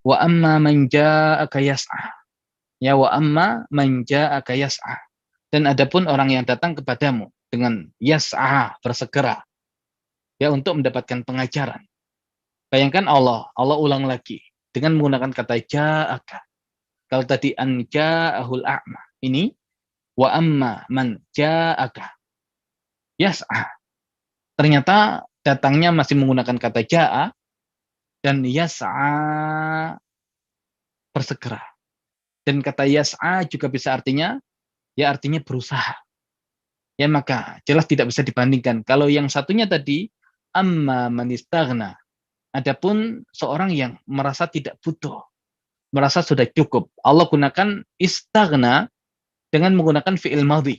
Wa amma man ja'aka yas'a. Ya wa amma man ja'aka yas'a. Dan adapun orang yang datang kepadamu dengan yas'a, bersegera, ya untuk mendapatkan pengajaran. Bayangkan Allah ulang lagi dengan menggunakan kata ja'aka. Kalau tadi an ja'ahul a'ma, ini wa amma man ja'aka yas'a. Ternyata datangnya masih menggunakan kata ja'a dan yas'a, bersegera. Dan kata yas'a juga bisa artinya, ya artinya berusaha. Ya maka jelas tidak bisa dibandingkan. Kalau yang satunya tadi amma man istaghna, adapun seorang yang merasa tidak butuh, merasa sudah cukup, Allah gunakan istaghna dengan menggunakan fi'il madhi.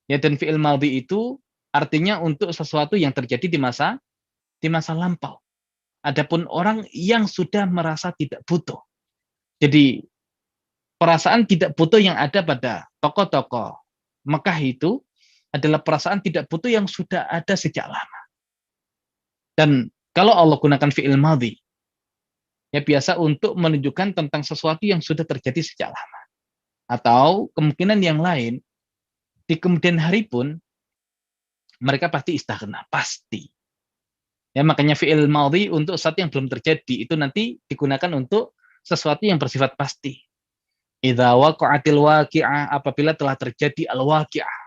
Ya, dan fi'il madhi itu artinya untuk sesuatu yang terjadi di masa lampau. Adapun orang yang sudah merasa tidak butuh. Jadi perasaan tidak butuh yang ada pada tokoh-tokoh Mekah itu adalah perasaan tidak butuh yang sudah ada sejak lama. Dan kalau Allah gunakan fi'il madhi, ya biasa untuk menunjukkan tentang sesuatu yang sudah terjadi sejak lama. Atau kemungkinan yang lain, di kemudian hari pun mereka pasti istaghna, pasti. Ya makanya fi'il madhi untuk sesuatu yang belum terjadi itu nanti digunakan untuk sesuatu yang bersifat pasti. Idza waqa'atil waqi'ah, apabila telah terjadi al-waqi'ah,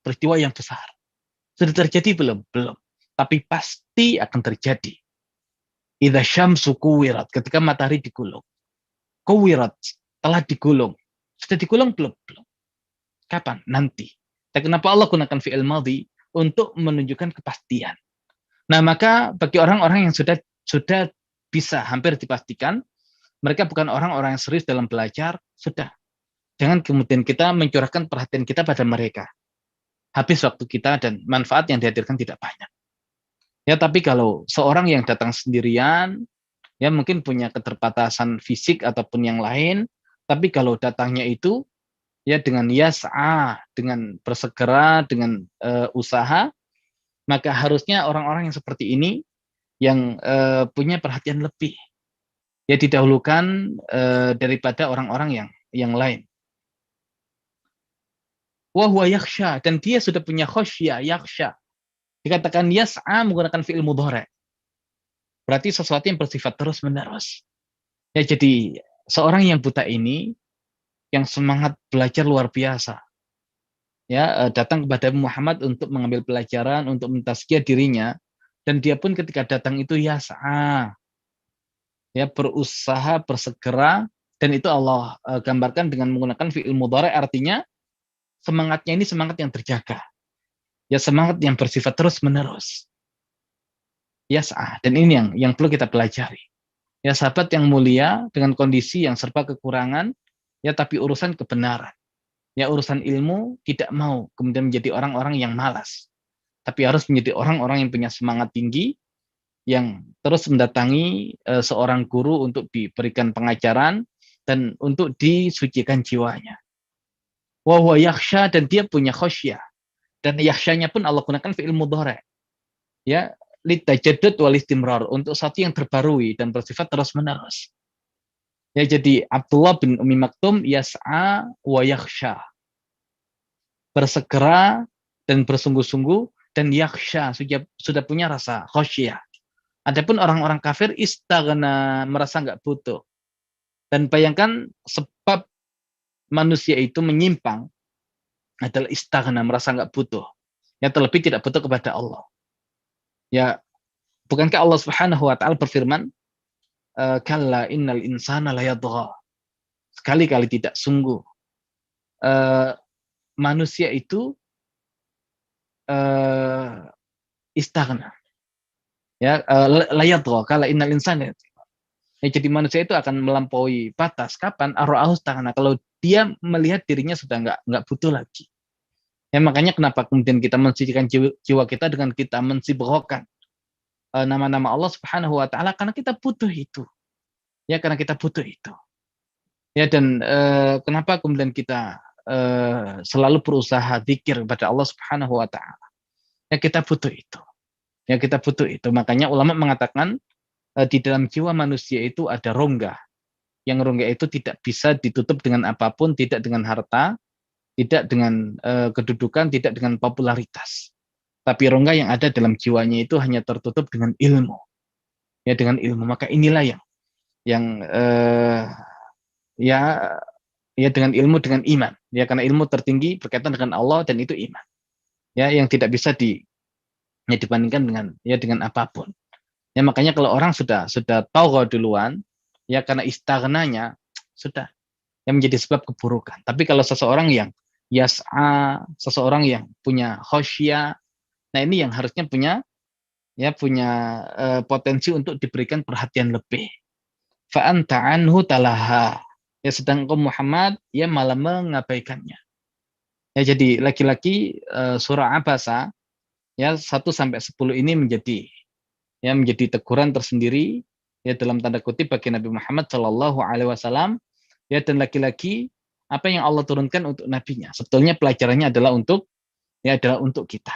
peristiwa yang besar. Sudah terjadi belum? Belum. Tapi pasti akan terjadi. Idza syamsu kuwirat, ketika matahari digulung. Kuwirat, telah digulung. Sudah digulung belum? Belum. Kapan? Nanti. Dan kenapa Allah gunakan fi'il madhi? Untuk menunjukkan kepastian. Nah, maka bagi orang-orang yang sudah bisa hampir dipastikan, mereka bukan orang-orang yang serius dalam belajar, sudah. Jangan kemudian kita mencurahkan perhatian kita pada mereka. Habis waktu kita dan manfaat yang dihadirkan tidak banyak. Ya, tapi kalau seorang yang datang sendirian, ya mungkin punya keterbatasan fisik ataupun yang lain, tapi kalau datangnya itu ya dengan yas'a, dengan bersegera, dengan usaha, maka harusnya orang-orang yang seperti ini yang punya perhatian lebih, ya didahulukan daripada orang-orang yang lain. Wa huwa yakhsha, dan dia sudah punya khasyah, yakhsha. Dikatakan yas'a menggunakan fi'il mudhari'. Berarti sesuatu yang bersifat terus-menerus. Ya jadi seorang yang buta ini yang semangat belajar luar biasa. Ya, datang kepada Muhammad untuk mengambil pelajaran, untuk mentazkiyah dirinya, dan dia pun ketika datang itu yas'a. Ya, berusaha, bersegera, dan itu Allah gambarkan dengan menggunakan fi'il mudhari', artinya semangatnya ini semangat yang terjaga. Ya, semangat yang bersifat terus-menerus. Yas'a, dan ini yang perlu kita pelajari. Ya, sahabat yang mulia dengan kondisi yang serba kekurangan, ya tapi urusan kebenaran. Ya, urusan ilmu tidak mau kemudian menjadi orang-orang yang malas. Tapi harus menjadi orang-orang yang punya semangat tinggi, yang terus mendatangi seorang guru untuk diberikan pengajaran dan untuk disucikan jiwanya. Wa huwa yakhsha, dan dia punya khasyah. Dan yakhsyanya pun Allah gunakan fi'il mudhari'. Ya, litajaddud wal istimrar, untuk sesuatu yang terbarui dan bersifat terus-menerus. Ya, jadi Abdullah bin Ummi Maktum yas'a wa yakhsha. Bersegera dan bersungguh-sungguh, dan yakhsha, sudah punya rasa khasyah. Adapun orang-orang kafir istaghna, merasa nggak butuh. Dan bayangkan sebab manusia itu menyimpang adalah istaghna, merasa nggak butuh. Ya, terlebih tidak butuh kepada Allah. Ya, bukankah Allah Subhanahu wa taala berfirman, kalla innal insana layadgha. Sekali-kali tidak, sungguh manusia itu istaghna. Ya, layadgha, kalla innal insana. Ya, jadi manusia itu akan melampaui batas. Kapan? Ar-ra'ahu istaghna, kalau dia melihat dirinya sudah nggak butuh lagi. Ya, makanya kenapa kemudian kita mensucikan jiwa kita dengan kita mensibghakan nama-nama Allah Subhanahu wa taala, karena kita butuh itu. Ya, karena kita butuh itu. Ya, dan kenapa kemudian kita selalu berusaha zikir kepada Allah Subhanahu wa taala. Ya, kita butuh itu. Ya, kita butuh itu. Makanya ulama mengatakan di dalam jiwa manusia itu ada rongga. Yang rongga itu tidak bisa ditutup dengan apapun, tidak dengan harta, tidak dengan kedudukan, tidak dengan popularitas. Tapi rongga yang ada dalam jiwanya itu hanya tertutup dengan ilmu. Ya, dengan ilmu. Maka inilah yang ya ya dengan ilmu, dengan iman. Ya, karena ilmu tertinggi berkaitan dengan Allah dan itu iman. Ya, yang tidak bisa dibandingkan dengan apapun. Ya, makanya kalau orang sudah tahu duluan, ya karena istaghnanya sudah yang menjadi sebab keburukan. Tapi kalau seseorang yang yas'a, seseorang yang punya khosyah, nah ini yang harusnya punya potensi untuk diberikan perhatian lebih. Fa anta anhu talaha. Ya, sedang engkau Muhammad ya malah mengabaikannya. Ya, jadi laki-laki surah Abasa ya 1 sampai 10 ini menjadi teguran tersendiri ya dalam tanda kutip bagi Nabi Muhammad Shallallahu alaihi wasallam. Ya, dan laki-laki apa yang Allah turunkan untuk nabinya. Sebetulnya pelajarannya adalah untuk kita.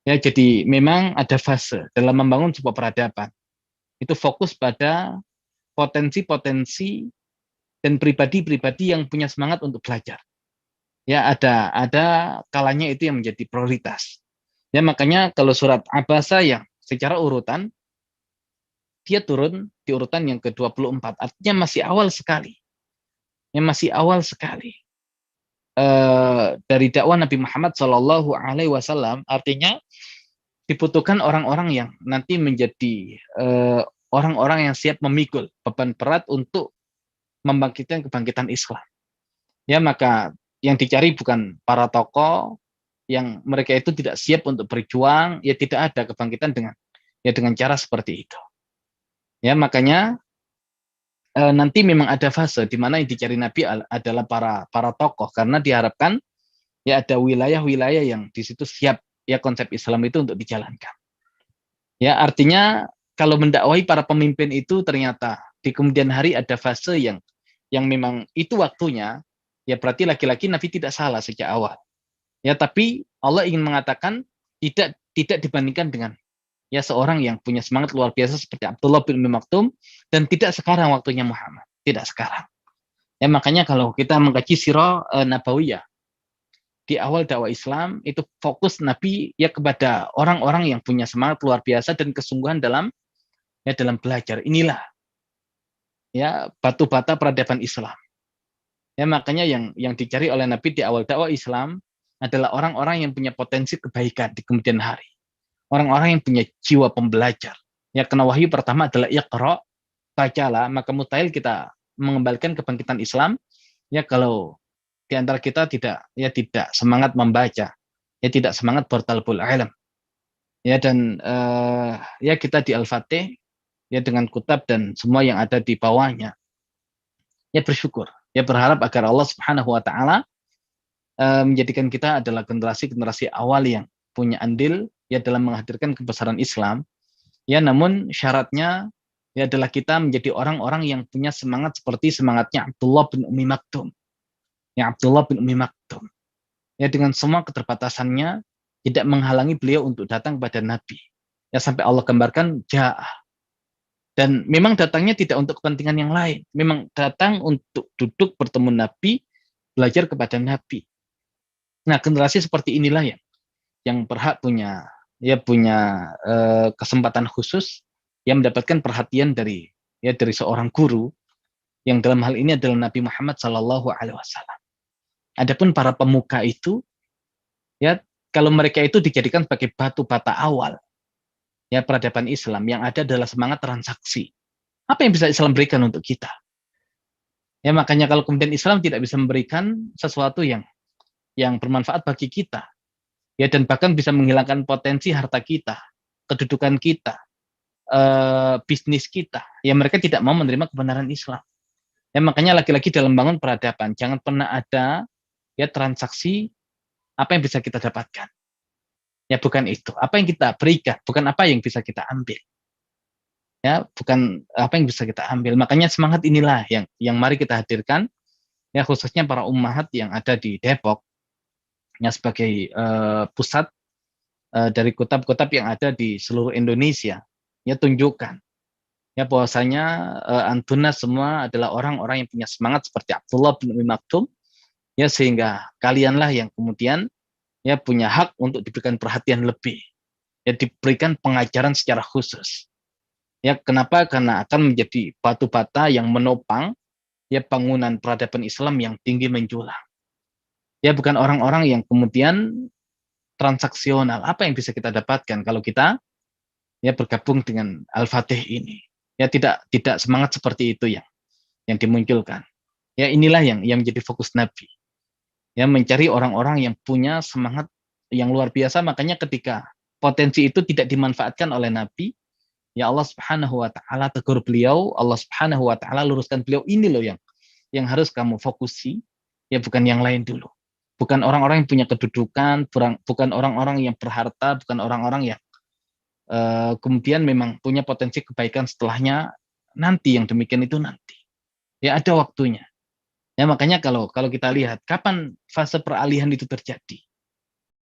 Ya, jadi memang ada fase dalam membangun sebuah peradaban. Itu fokus pada potensi-potensi dan pribadi-pribadi yang punya semangat untuk belajar. Ya, ada kalanya itu yang menjadi prioritas. Ya, makanya kalau surat Abasa yang secara urutan dia turun di urutan yang ke-24. Artinya masih awal sekali. Ya, masih awal sekali. Dari dakwah Nabi Muhammad Shallallahu alaihi wasallam, artinya dibutuhkan orang-orang yang nanti menjadi orang-orang yang siap memikul beban berat untuk membangkitkan kebangkitan Islam. Ya, maka yang dicari bukan para tokoh yang mereka itu tidak siap untuk berjuang, ya tidak ada kebangkitan dengan cara seperti itu. Ya, makanya nanti memang ada fase di mana yang dicari Nabi adalah para tokoh, karena diharapkan ya ada wilayah-wilayah yang di situ siap ya konsep Islam itu untuk dijalankan. Ya, artinya kalau mendakwahi para pemimpin itu ternyata di kemudian hari ada fase yang memang itu waktunya, ya berarti laki-laki Nabi tidak salah sejak awal. Ya, tapi Allah ingin mengatakan tidak dibandingkan dengan ya seorang yang punya semangat luar biasa seperti Abdullah bin Umi Maktum, dan tidak sekarang waktunya Muhammad, tidak sekarang. Ya, makanya kalau kita mengkaji sirah nabawiyah di awal dakwah Islam itu fokus Nabi ya kepada orang-orang yang punya semangat luar biasa dan kesungguhan dalam belajar. Inilah ya batu bata peradaban Islam. Ya, makanya yang dicari oleh Nabi di awal dakwah Islam adalah orang-orang yang punya potensi kebaikan di kemudian hari. Orang-orang yang punya jiwa pembelajar. Ya, karena wahyu pertama adalah Iqra, bacalah, maka mustahil kita mengembalikan kebangkitan Islam ya kalau di antara kita tidak semangat membaca, ya tidak semangat bertalabul ilm. Ya, dan ya kita di Al-Fatih ya dengan kutab dan semua yang ada di bawahnya. Ya bersyukur, ya berharap agar Allah Subhanahu wa taala menjadikan kita adalah generasi awal yang punya andil ya dalam menghadirkan kebesaran Islam. Ya, namun syaratnya ya adalah kita menjadi orang-orang yang punya semangat seperti semangatnya Abdullah bin Umi Maktum. Ya, Abdullah bin Umi Maktum. Ya, dengan semua keterbatasannya tidak menghalangi beliau untuk datang kepada Nabi. Ya, sampai Allah gambarkan ja'ah. Dan memang datangnya tidak untuk kepentingan yang lain. Memang datang untuk duduk bertemu Nabi, belajar kepada Nabi. Nah, generasi seperti inilah yang berhak punya kesempatan khusus yang mendapatkan perhatian dari seorang guru yang dalam hal ini adalah Nabi Muhammad Shallallahu alaihi wasallam. Adapun para pemuka itu ya kalau mereka itu dijadikan sebagai batu bata awal ya peradaban Islam, yang ada adalah semangat transaksi. Apa yang bisa Islam berikan untuk kita? Ya, makanya kalau kemudian Islam tidak bisa memberikan sesuatu yang bermanfaat bagi kita, ya dan bahkan bisa menghilangkan potensi harta kita, kedudukan kita, bisnis kita, ya mereka tidak mau menerima kebenaran Islam. Ya, makanya lagi-lagi dalam bangun peradaban jangan pernah ada ya transaksi apa yang bisa kita dapatkan. Ya, bukan itu. Apa yang kita berikan, bukan apa yang bisa kita ambil. Ya, bukan apa yang bisa kita ambil. Makanya semangat inilah yang mari kita hadirkan ya khususnya para ummahat yang ada di Depok ya sebagai pusat dari kutab-kutab yang ada di seluruh Indonesia. Ya, tunjukkan Ya bahwasanya antuna semua adalah orang-orang yang punya semangat seperti Abdullah bin Umi Maktum, ya sehingga kalianlah yang kemudian ya punya hak untuk diberikan perhatian lebih, ya diberikan pengajaran secara khusus. Ya kenapa? Karena akan menjadi batu bata yang menopang ya bangunan peradaban Islam yang tinggi menjulang. Ya bukan orang-orang yang kemudian transaksional. Apa yang bisa kita dapatkan kalau kita ya bergabung dengan Al-Fatih ini? Ya tidak semangat seperti itu yang dimunculkan. Ya inilah yang menjadi fokus Nabi. Ya mencari orang-orang yang punya semangat yang luar biasa, makanya ketika potensi itu tidak dimanfaatkan oleh Nabi, ya Allah Subhanahu wa taala tegur beliau, Allah Subhanahu wa taala luruskan beliau, ini loh yang harus kamu fokusi, ya bukan yang lain dulu. Bukan orang-orang yang punya kedudukan, bukan orang-orang yang berharta, bukan orang-orang yang kemudian memang punya potensi kebaikan setelahnya, nanti yang demikian itu nanti. Ya ada waktunya. Ya makanya kalau kita lihat kapan fase peralihan itu terjadi.